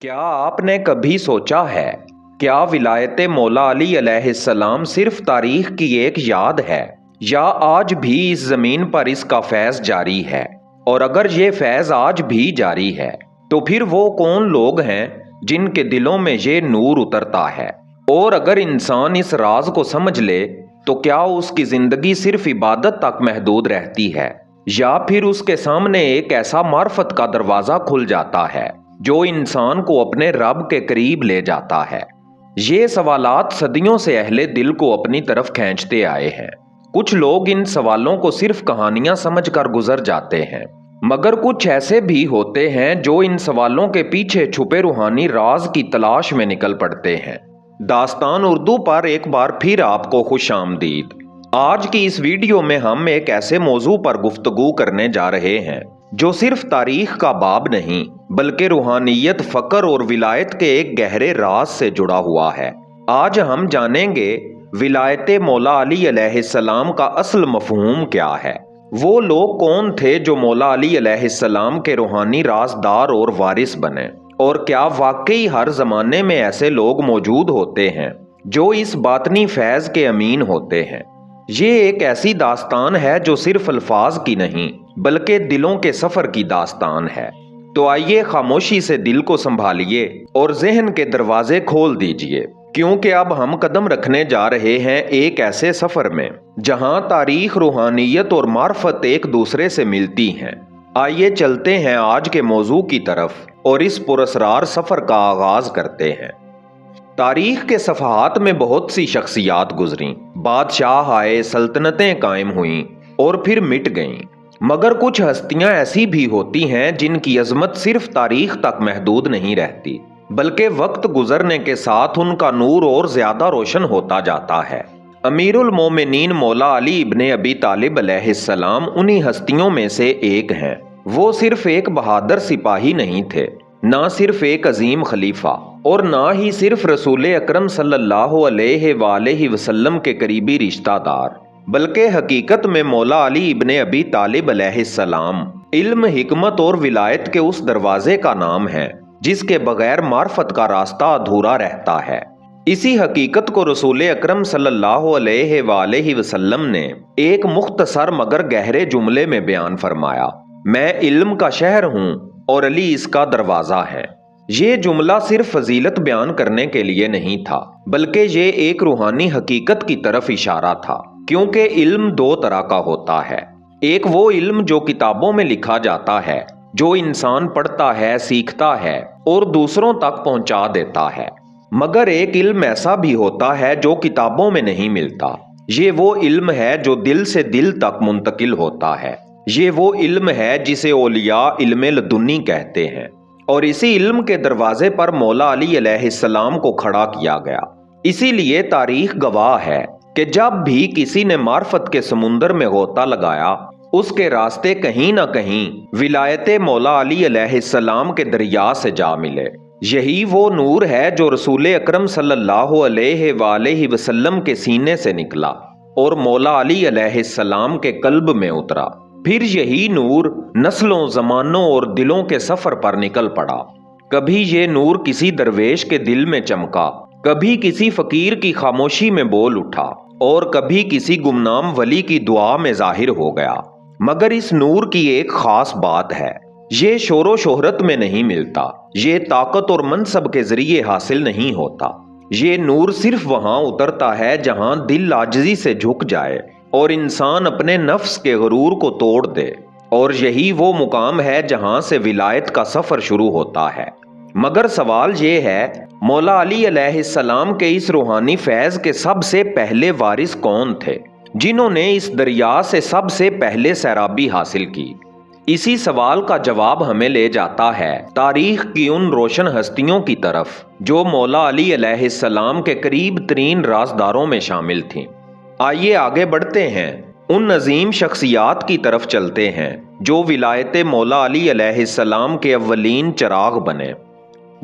क्या आपने कभी सोचा है, क्या विलायत मौला अली अलैहिस्सलाम सिर्फ तारीख की एक याद है या आज भी इस ज़मीन पर इसका फैज़ जारी है? और अगर ये फैज़ आज भी जारी है तो फिर वो कौन लोग हैं जिनके दिलों में ये नूर उतरता है? और अगर इंसान इस राज को समझ ले तो क्या उसकी ज़िंदगी सिर्फ इबादत तक महदूद रहती है या फिर उसके सामने एक ऐसा मार्फत का दरवाज़ा खुल जाता है जो इंसान को अपने रब के करीब ले जाता है? ये सवालात सदियों से अहले दिल को अपनी तरफ खींचते आए हैं। कुछ लोग इन सवालों को सिर्फ कहानियां समझकर गुजर जाते हैं, मगर कुछ ऐसे भी होते हैं जो इन सवालों के पीछे छुपे रूहानी राज की तलाश में निकल पड़ते हैं। दास्तान उर्दू पर एक बार फिर आपको खुशामदीद। आज की इस वीडियो में हम एक ऐसे मौजू पर गुफ्तगू करने जा रहे हैं जो सिर्फ तारीख का बाब नहीं बल्कि रूहानियत, फकर और विलायत के एक गहरे राज से जुड़ा हुआ है। आज हम जानेंगे विलायत मौला अली अलैहिस्सलाम का असल मफहूम क्या है, वो लोग कौन थे जो मौला अली अलैहिस्सलाम के रूहानी राजदार और वारिस बने, और क्या वाकई हर जमाने में ऐसे लोग मौजूद होते हैं जो इस बातनी फैज के अमीन होते हैं। ये एक ऐसी दास्तान है जो सिर्फ अल्फाज की नहीं बल्कि दिलों के सफर की दास्तान है। तो आइए खामोशी से दिल को संभालिए और जहन के दरवाजे खोल दीजिए, क्योंकि अब हम कदम रखने जा रहे हैं एक ऐसे सफर में जहां तारीख, रूहानियत और मार्फत एक दूसरे से मिलती हैं। आइए चलते हैं आज के मौजू की तरफ और इस पुरस्रार सफर का आगाज करते हैं। तारीख के सफ़हात में बहुत सी शख्सियात गुजरी, बादशाह आए, सल्तनतें कायम हुईं और फिर मिट गईं, मगर कुछ हस्तियां ऐसी भी होती हैं जिनकी अजमत सिर्फ तारीख तक महदूद नहीं रहती बल्कि वक्त गुजरने के साथ उनका नूर और ज्यादा रोशन होता जाता है। अमीरुल मोमिनीन मौला अली इब्ने अबी तालिब अलैहिस्सलाम उन्हीं हस्तियों में से एक हैं। वो सिर्फ एक बहादुर सिपाही नहीं थे, ना सिर्फ एक अजीम खलीफा और ना ही सिर्फ रसूल अकरम सल्लल्लाहु अलैहि वसल्लम के करीबी रिश्तेदार, बल्कि हकीकत में मौला अली इब्ने अबी तालिब अलैहिस्सलाम इल्म, हिकमत और विलायत के उस दरवाजे का नाम है जिसके बगैर मार्फत का रास्ता अधूरा रहता है। इसी हकीकत को रसूल अकरम सल्लल्लाहु अलैहि वसल्लम ने एक मुख्तसर मगर गहरे जुमले में बयान फरमाया, मैं इल्म का शहर हूँ और अली इसका दरवाजा है। ये जुमला सिर्फ फजीलत बयान करने के लिए नहीं था बल्कि ये एक रूहानी हकीकत की तरफ इशारा था, क्योंकि इल्म दो तरह का होता है। एक वो इल्म जो किताबों में लिखा जाता है, जो इंसान पढ़ता है, सीखता है और दूसरों तक पहुंचा देता है, मगर एक इल्म ऐसा भी होता है जो किताबों में नहीं मिलता। ये वो इल्म है जो दिल से दिल तक मुंतकिल होता है। ये वो इल्म है जिसे औलिया इल्म लदुन्नी कहते हैं, और इसी इल्म के दरवाजे पर मौला अली अलैहिस्सलाम को खड़ा किया गया। इसीलिए तारीख गवाह है कि जब भी किसी ने मार्फत के समुंदर में गोता लगाया, उसके रास्ते कहीं ना कहीं विलायत मौला अली अलैहिस्सलाम के दरिया से जा मिले। यही वो नूर है जो रसूल अकरम सल्लल्लाहु अलैहि वसल्लम के सीने से निकला और मौला अली अलैहिस्सलाम के कल्ब में उतरा। फिर यही नूर नस्लों, जमानों और दिलों के सफर पर निकल पड़ा। कभी ये नूर किसी दरवेश के दिल में चमका, कभी किसी फकीर की खामोशी में बोल उठा और कभी किसी गुमनाम वली की दुआ में जाहिर हो गया। मगर इस नूर की एक खास बात है, ये शोरो शोहरत में नहीं मिलता, ये ताकत और मनसब के जरिए हासिल नहीं होता। ये नूर सिर्फ वहां उतरता है जहां दिल आजिज़ी से झुक जाए और इंसान अपने नफ्स के गरूर को तोड़ दे, और यही वो मुकाम है जहां से विलायत का सफर शुरू होता है। मगर सवाल ये है, मौला अली अलैहिस्सलाम के इस रूहानी फैज के सबसे पहले वारिस कौन थे, जिन्होंने इस दरिया से सबसे पहले सैराबी हासिल की? इसी सवाल का जवाब हमें ले जाता है तारीख की उन रोशन हस्तियों की तरफ जो मौला अली अलैहिस्सलाम के करीब तरीन राजदारों में शामिल थीं। आइए आगे बढ़ते हैं, उन अजीम शख्सियात की तरफ चलते हैं जो विलायत मौला अली अलैहिस्सलाम के अव्वलीन चिराग बने।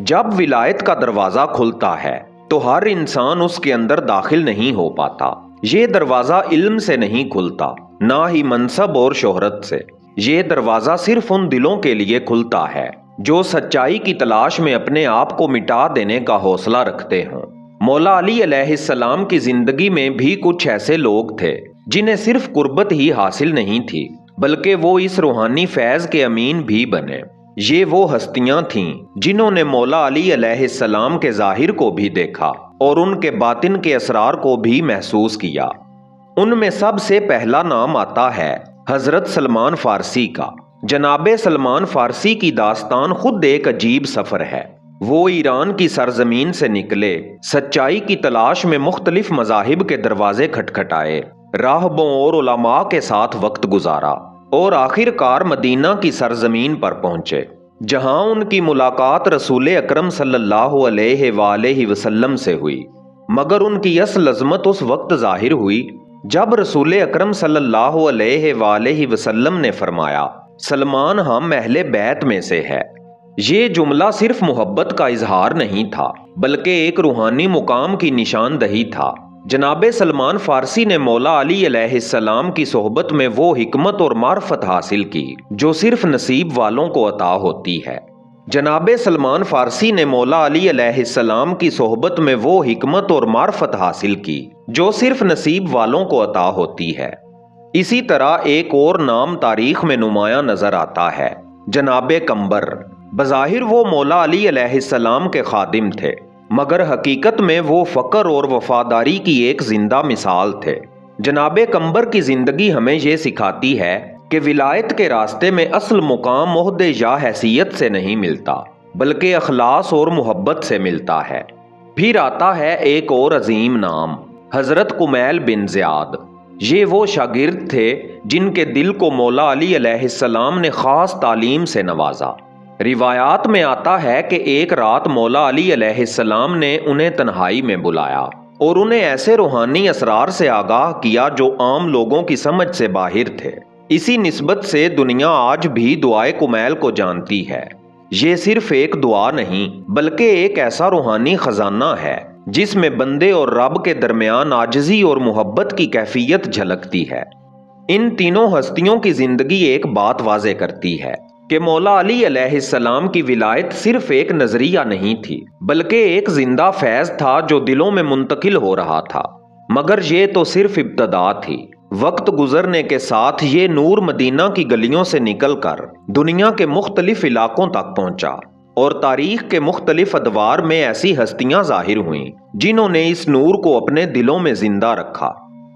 जब विलायत का दरवाज़ा खुलता है तो हर इंसान उसके अंदर दाखिल नहीं हो पाता। ये दरवाज़ा इल्म से नहीं खुलता, ना ही मनसब और शोहरत से। ये दरवाज़ा सिर्फ उन दिलों के लिए खुलता है جو سچائی کی تلاش میں اپنے آپ کو مٹا دینے کا حوصلہ رکھتے ہوں۔ مولا علی علیہ السلام کی زندگی میں بھی کچھ ایسے لوگ تھے جنہیں صرف قربت ہی حاصل نہیں تھی بلکہ وہ اس روحانی فیض کے امین بھی بنے۔ یہ وہ ہستیاں تھیں جنہوں نے مولا علی علیہ السلام کے ظاہر کو بھی دیکھا اور ان کے باطن کے اسرار کو بھی محسوس کیا۔ ان میں سب سے پہلا نام آتا ہے حضرت سلمان فارسی کا۔ جناب سلمان فارسی کی داستان خود ایک عجیب سفر ہے۔ وہ ایران کی سرزمین سے نکلے، سچائی کی تلاش میں مختلف مذاہب کے دروازے کھٹکھٹائے، راہبوں اور علماء کے ساتھ وقت گزارا اور آخر کار مدینہ کی سرزمین پر پہنچے، جہاں ان کی ملاقات رسول اکرم صلی اللہ علیہ وآلہ وسلم سے ہوئی۔ مگر ان کی اصل عظمت اس وقت ظاہر ہوئی جب رسول اکرم صلی اللہ علیہ وآلہ وسلم نے فرمایا، سلمان ہم اہل بیت میں سے ہے۔ یہ جملہ صرف محبت کا اظہار نہیں تھا بلکہ ایک روحانی مقام کی نشاندہی تھا۔ جناب سلمان فارسی نے مولا علی علیہ السلام کی صحبت میں وہ حکمت اور معرفت حاصل کی جو صرف نصیب والوں کو عطا ہوتی ہے۔ جناب سلمان فارسی نے مولا علی علیہ السلام کی صحبت میں وہ حکمت اور معرفت حاصل کی جو صرف نصیب والوں کو عطا ہوتی ہے۔ اسی طرح ایک اور نام تاریخ میں نمایاں نظر آتا ہے، جناب قمبر۔ بظاہر وہ مولا علی علیہ السلام کے خادم تھے مگر حقیقت میں وہ فقر اور وفاداری کی ایک زندہ مثال تھے۔ جناب قمبر کی زندگی ہمیں یہ سکھاتی ہے کہ ولایت کے راستے میں اصل مقام عہدے یا حیثیت سے نہیں ملتا بلکہ اخلاص اور محبت سے ملتا ہے۔ پھر آتا ہے ایک اور عظیم نام، حضرت کمیل بن زیاد۔ یہ وہ شاگرد تھے جن کے دل کو مولا علی علیہ السلام نے خاص تعلیم سے نوازا۔ روایات میں آتا ہے کہ ایک رات مولا علی علیہ السلام نے انہیں تنہائی میں بلایا اور انہیں ایسے روحانی اسرار سے آگاہ کیا جو عام لوگوں کی سمجھ سے باہر تھے۔ اسی نسبت سے دنیا آج بھی دعائے کمیل کو جانتی ہے۔ یہ صرف ایک دعا نہیں بلکہ ایک ایسا روحانی خزانہ ہے جس میں بندے اور رب کے درمیان عاجزی اور محبت کی کیفیت جھلکتی ہے۔ ان تینوں ہستیوں کی زندگی ایک بات واضح کرتی ہے کہ مولا علی علیہ السلام کی ولایت صرف ایک نظریہ نہیں تھی بلکہ ایک زندہ فیض تھا جو دلوں میں منتقل ہو رہا تھا۔ مگر یہ تو صرف ابتدا تھی۔ وقت گزرنے کے ساتھ یہ نور مدینہ کی گلیوں سے نکل کر دنیا کے مختلف علاقوں تک پہنچا اور تاریخ کے مختلف ادوار میں ایسی ہستیاں ظاہر ہوئیں جنہوں نے اس نور کو اپنے دلوں میں زندہ رکھا۔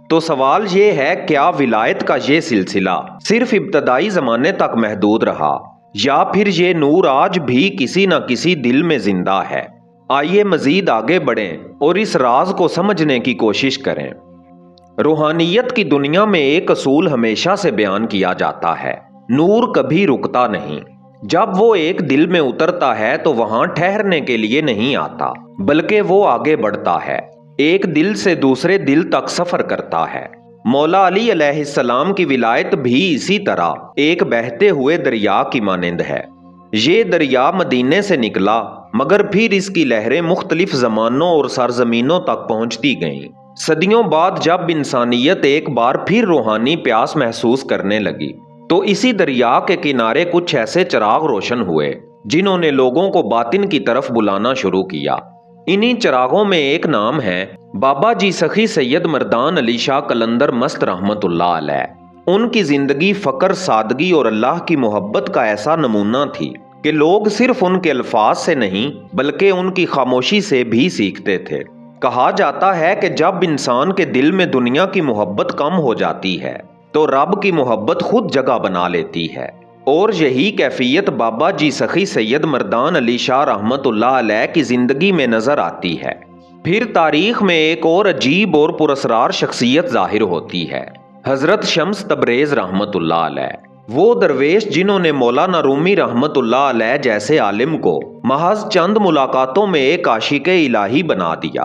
تو سوال یہ ہے، کیا ولایت کا یہ سلسلہ صرف ابتدائی زمانے تک محدود رہا یا پھر یہ نور آج بھی کسی نہ کسی دل میں زندہ ہے؟ آئیے مزید آگے بڑھیں اور اس راز کو سمجھنے کی کوشش کریں۔ روحانیت کی دنیا میں ایک اصول ہمیشہ سے بیان کیا جاتا ہے، نور کبھی رکتا نہیں۔ جب وہ ایک دل میں اترتا ہے تو وہاں ٹھہرنے کے لیے نہیں آتا بلکہ وہ آگے بڑھتا ہے، ایک دل سے دوسرے دل تک سفر کرتا ہے۔ مولا علی علیہ السلام کی ولایت بھی اسی طرح ایک بہتے ہوئے دریا کی مانند ہے۔ یہ دریا مدینے سے نکلا مگر پھر اس کی لہریں مختلف زمانوں اور سرزمینوں تک پہنچتی گئیں۔ صدیوں بعد جب انسانیت ایک بار پھر روحانی پیاس محسوس کرنے لگی تو اسی دریا کے کنارے کچھ ایسے چراغ روشن ہوئے جنہوں نے لوگوں کو باطن کی طرف بلانا شروع کیا۔ انہی چراغوں میں ایک نام ہے بابا جی سخی سید مردان علی شاہ قلندر مست رحمت اللہ علیہ۔ ان کی زندگی فقر، سادگی اور اللہ کی محبت کا ایسا نمونہ تھی کہ لوگ صرف ان کے الفاظ سے نہیں بلکہ ان کی خاموشی سے بھی سیکھتے تھے۔ کہا جاتا ہے کہ جب انسان کے دل میں دنیا کی محبت کم ہو جاتی ہے تو رب کی محبت خود جگہ بنا لیتی ہے، اور یہی کیفیت بابا جی سخی سید مردان علی شاہ رحمت اللہ علیہ کی زندگی میں نظر آتی ہے۔ پھر تاریخ میں ایک اور عجیب اور پراسرار شخصیت ظاہر ہوتی ہے، حضرت شمس تبریز رحمت اللہ علیہ۔ وہ درویش جنہوں نے مولانا رومی رحمت اللہ علیہ جیسے عالم کو محض چند ملاقاتوں میں ایک عاشق الہی بنا دیا۔